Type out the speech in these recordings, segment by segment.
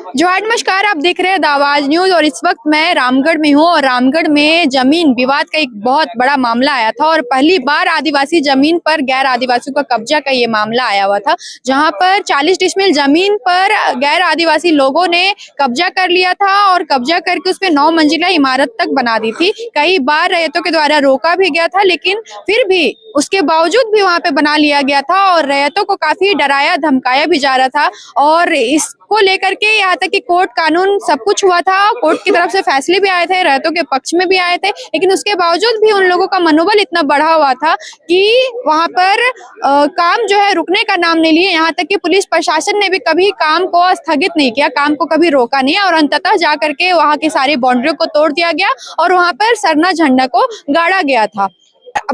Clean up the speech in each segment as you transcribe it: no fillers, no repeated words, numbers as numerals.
जोहार नमस्कार, आप देख रहे हैं द आवाज न्यूज और इस वक्त मैं रामगढ़ में हूँ और रामगढ़ में जमीन विवाद का एक बहुत बड़ा मामला आया था और पहली बार आदिवासी जमीन पर गैर आदिवासियों का कब्जा का ये मामला आया हुआ था, जहां पर 40 डिसमिल जमीन पर गैर आदिवासी लोगों ने कब्जा कर लिया था और कब्जा करके उसपे 9 मंजिला इमारत तक बना दी थी। कई बार रैयतों के द्वारा रोका भी गया था, लेकिन फिर भी उसके बावजूद भी वहां पे बना लिया गया था और रैयतों को काफी डराया धमकाया भी जा रहा था और इसको लेकर के यहाँ तक कि कोर्ट कानून सब कुछ हुआ था। कोर्ट की तरफ से फैसले भी आए थे, रैयतों के पक्ष में भी आए थे, लेकिन उसके बावजूद भी उन लोगों का मनोबल इतना बढ़ा हुआ था कि वहां पर काम जो है रुकने का नाम नहीं लिए। यहाँ तक कि पुलिस प्रशासन ने भी कभी काम को स्थगित नहीं किया, काम को कभी रोका नहीं और अंततः जा करके वहां की सारी बाउंड्रियों को तोड़ दिया गया और वहां पर सरना झंडा को गाड़ा गया था।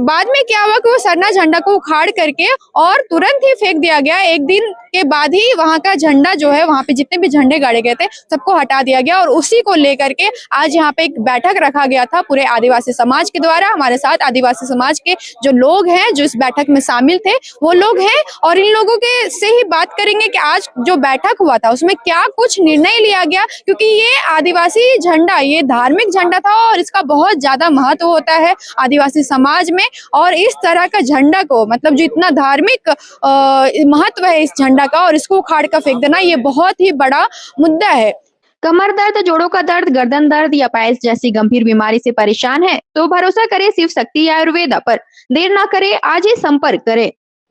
बाद में क्या हुआ कि वो सरना झंडा को उखाड़ करके और तुरंत ही फेंक दिया गया। एक दिन के बाद ही वहां का झंडा जो है, वहां पे जितने भी झंडे गाड़े गए थे सबको हटा दिया गया और उसी को लेकर के आज यहाँ पे एक बैठक रखा गया था पूरे आदिवासी समाज के द्वारा। हमारे साथ आदिवासी समाज के जो लोग हैं जो इस बैठक में शामिल थे वो लोग हैं और इन लोगों के से ही बात करेंगे कि आज जो बैठक हुआ था उसमें क्या कुछ निर्णय लिया गया, क्योंकि ये आदिवासी झंडा ये धार्मिक झंडा था और इसका बहुत ज्यादा महत्व होता है आदिवासी समाज में। और इस तरह का झंडा को मतलब जो इतना धार्मिक महत्व है इस झंडा का और इसको उखाड़ कर फेंक देना ये बहुत ही बड़ा मुद्दा है। कमर दर्द, जोड़ों का दर्द, गर्दन दर्द या पाइल्स जैसी गंभीर बीमारी से परेशान है तो भरोसा करे शिव शक्ति आयुर्वेदा पर। देर ना करे, आज ही संपर्क करे।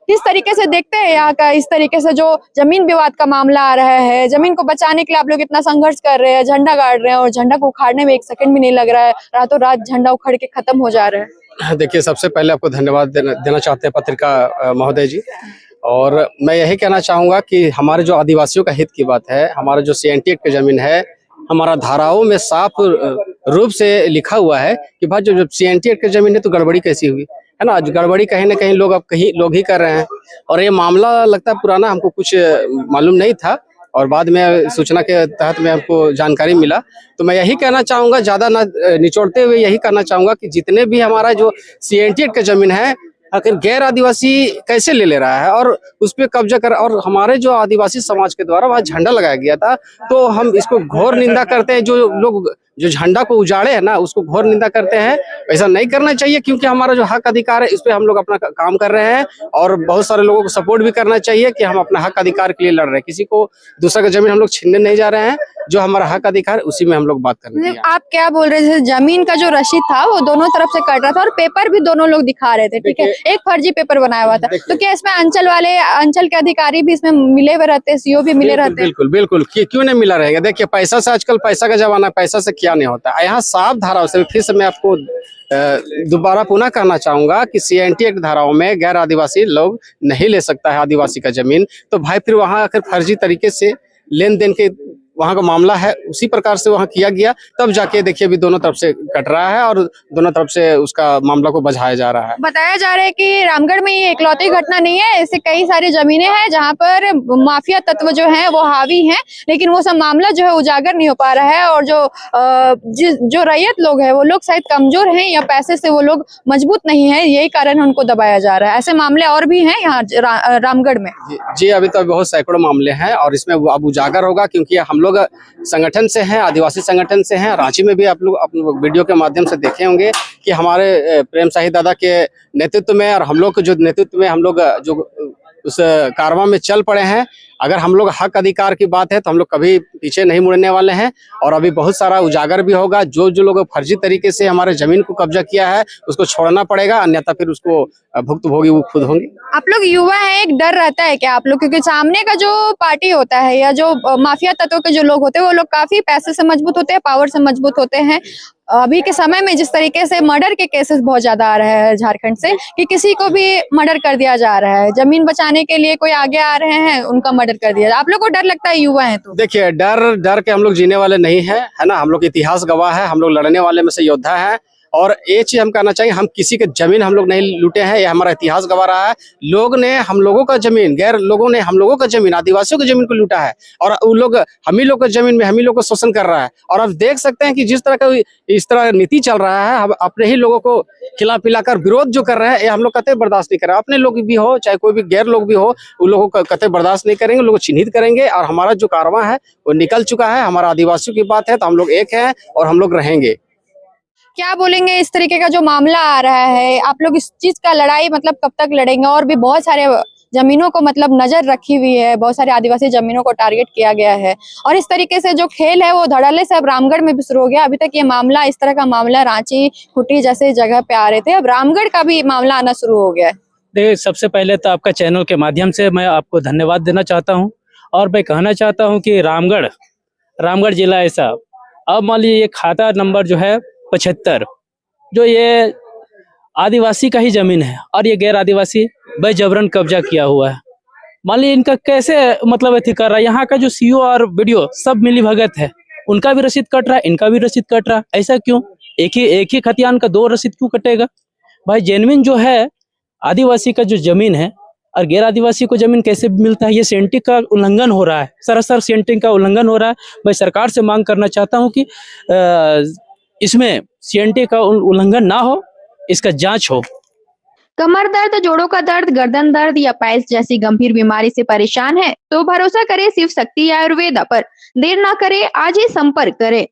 किस तरीके से देखते हैं यहाँ का इस तरीके से जो जमीन विवाद का मामला आ रहा है, जमीन को बचाने के लिए आप लोग इतना संघर्ष कर रहे हैं, झंडा गाड़ रहे हैं और झंडा को उखाड़ने में एक सेकंड भी नहीं लग रहा है, रातों रात झंडा उखड़ के खत्म हो जा रहा है। देखिए, सबसे पहले आपको धन्यवाद देना चाहते हैं पत्रिका महोदय जी, और मैं यही कहना चाहूंगा कि हमारे जो आदिवासियों का हित की बात है, हमारा जो CNT एक्ट की जमीन है, हमारा धाराओं में साफ रूप से लिखा हुआ है कि भाई जो CNT एक्ट की जमीन है तो गड़बड़ी कैसी हुई है ना। गड़बड़ी कहीं ना कहीं लोग ही कर रहे हैं और ये मामला लगता है पुराना, हमको कुछ मालूम नहीं था और बाद में सूचना के तहत में हमको जानकारी मिला। तो मैं यही कहना चाहूंगा, ज्यादा ना निचोड़ते हुए यही कहना चाहूंगा कि जितने भी हमारा जो CNT एक्ट की जमीन है आखिर गैर आदिवासी कैसे ले रहा है और उस पर कब्जा कर, और हमारे जो आदिवासी समाज के द्वारा वहाँ झंडा लगाया गया था, तो हम इसको घोर निंदा करते हैं। जो लोग जो झंडा को उजाड़े है ना उसको घोर निंदा करते हैं। ऐसा नहीं करना चाहिए, क्योंकि हमारा जो हक अधिकार है इस पे हम लोग अपना काम कर रहे हैं और बहुत सारे लोगों को सपोर्ट भी करना चाहिए कि हम अपना हक अधिकार के लिए लड़ रहे हैं। किसी को दूसरा का जमीन हम लोग छीनने नहीं जा रहे हैं, जो हमारा हक अधिकार उसी में हम लोग बात कर रहे हैं। आप क्या बोल रहे थे, जमीन का जो रसीद था वो दोनों तरफ से कट रहा था और पेपर भी दोनों लोग दिखा रहे थे, ठीक है, एक फर्जी पेपर बनाया हुआ था, तो क्या इसमें अंचल के अधिकारी भी इसमें मिले हुए रहते, CO भी मिले रहते? बिल्कुल बिल्कुल, क्यों नहीं मिला रहेगा। देखिए, पैसा से आजकल पैसा का जमाना, पैसा से क्या नहीं होता। यहाँ साफ धाराओं से फिर से मैं आपको दोबारा पुनः कहना चाहूंगा कि CNT एक्ट धाराओं में गैर आदिवासी लोग नहीं ले सकता है आदिवासी का जमीन। तो भाई फिर वहां आकर फर्जी तरीके से लेन देन के वहां का मामला है, उसी प्रकार से वहां किया गया, तब जाके देखिए अभी दोनों तरफ से कट रहा है और दोनों तरफ से उसका मामला को बढ़ाया जा रहा है। बताया जा रहा है कि रामगढ़ में ये इकलौती घटना नहीं है, ऐसे कई सारी जमीनें हैं जहां पर माफिया तत्व जो हैं वो हावी हैं, लेकिन वो सब मामला जो है उजागर नहीं हो पा रहा है और जो रैयत लोग हैं वो लोग शायद कमजोर हैं या पैसे से वो लोग मजबूत नहीं है, यही कारण उनको दबाया जा रहा है। ऐसे मामले और भी हैं यहाँ रामगढ़ में। जी, अभी तो बहुत सैकड़ों मामले हैं और इसमें अब उजागर होगा, क्योंकि हम लोग संगठन से हैं, आदिवासी संगठन से हैं। रांची में भी आप लोग वीडियो के माध्यम से देखे होंगे कि हमारे प्रेम शाही दादा के नेतृत्व में और हम लोग के जो नेतृत्व में हम लोग जो उस कारवां में चल पड़े हैं। अगर हम लोग हक अधिकार की बात है तो हम लोग कभी पीछे नहीं मुड़ने वाले हैं और अभी बहुत सारा उजागर भी होगा। जो लोग फर्जी तरीके से हमारे जमीन को कब्जा किया है उसको छोड़ना पड़ेगा, अन्यथा फिर उसको भुक्तभोगी वो खुद होंगे। आप लोग युवा हैं, एक डर रहता है क्या आप लोग, क्योंकि सामने का जो पार्टी होता है या जो माफिया तत्वों के जो लोग होते हैं वो लोग काफी पैसे से मजबूत होते हैं, पावर से मजबूत होते हैं। अभी के समय में जिस तरीके से मर्डर के केसेस बहुत ज्यादा आ रहे हैं झारखंड से, कि किसी को भी मर्डर कर दिया जा रहा है, जमीन बचाने के लिए कोई आगे आ रहे हैं उनका मर्डर कर दिया। आप लोग को डर लगता है युवा है तो? देखिए, डर के हम लोग जीने वाले नहीं है, है ना। हम लोग इतिहास गवाह है, हम लोग लड़ने वाले में से योद्धा है और ये चीज हम कहना चाहिए, हम किसी के जमीन हम लोग नहीं लूटे हैं, ये हमारा इतिहास गवा रहा है। लोग ने हम लोगों का जमीन, गैर लोगों ने हम लोगों का जमीन, आदिवासियों की जमीन को लूटा है, और वो लोग हम ही लोग का जमीन में हम ही लोग को शोषण कर रहा है। और आप देख सकते हैं कि जिस तरह का इस तरह नीति चल रहा है, हम अपने ही लोगों को खिला पिलाकर विरोध जो कर रहे हैं, ये हम लोग कतई बर्दाश्त नहीं कर रहे। अपने लोग भी हो चाहे कोई भी गैर लोग भी हो, उन लोगों को कतई बर्दाश्त नहीं करेंगे, लोग चिन्हित करेंगे। और हमारा जो कारवां है वो निकल चुका है, हमारा आदिवासियों की बात है तो हम लोग एक हैं और हम लोग रहेंगे। क्या बोलेंगे इस तरीके का जो मामला आ रहा है, आप लोग इस चीज का लड़ाई मतलब कब तक लड़ेंगे? और भी बहुत सारे जमीनों को मतलब नजर रखी हुई है, बहुत सारे आदिवासी जमीनों को टारगेट किया गया है, और इस तरीके से जो खेल है वो धड़ल्ले से अब रामगढ़ में भी शुरू हो गया। अभी तक ये मामला, इस तरह का मामला रांची, खूंटी जैसे जगह पे आ रहे थे, अब रामगढ़ का भी मामला आना शुरू हो गया है। देखिए, सबसे पहले तो आपका चैनल के माध्यम से मैं आपको धन्यवाद देना चाहता हूं, और मैं कहना चाहता हूं कि रामगढ़ जिला ऐसा, अब मान लीजिए ये खाता नंबर जो है 75, जो ये आदिवासी का ही जमीन है और ये गैर आदिवासी बेजबरन कब्जा किया हुआ है। मान लीजिए इनका कैसे मतलब अथी कर रहा है, यहाँ का जो सीओ और वीडियो सब मिली भगत है, उनका भी रसीद कट रहा है, इनका भी रसीद कट रहा है। ऐसा क्यों? एक ही खतियान का 2 रसीद क्यों कटेगा भाई? जेन्युइन जो है आदिवासी का जो जमीन है और गैर आदिवासी को जमीन कैसे मिलता है? ये सेंटिक का उल्लंघन हो रहा है, सरासर सेंटिक का उल्लंघन हो रहा है। मैं सरकार से मांग करना चाहता हूं कि इसमें सेंटिक का उल्लंघन ना हो, इसका जांच हो। कमर दर्द, जोड़ों का दर्द, गर्दन दर्द या पाइल्स जैसी गंभीर बीमारी से परेशान है तो भरोसा करें शिव शक्ति आयुर्वेदा पर। देर ना करें, आज ही संपर्क करें।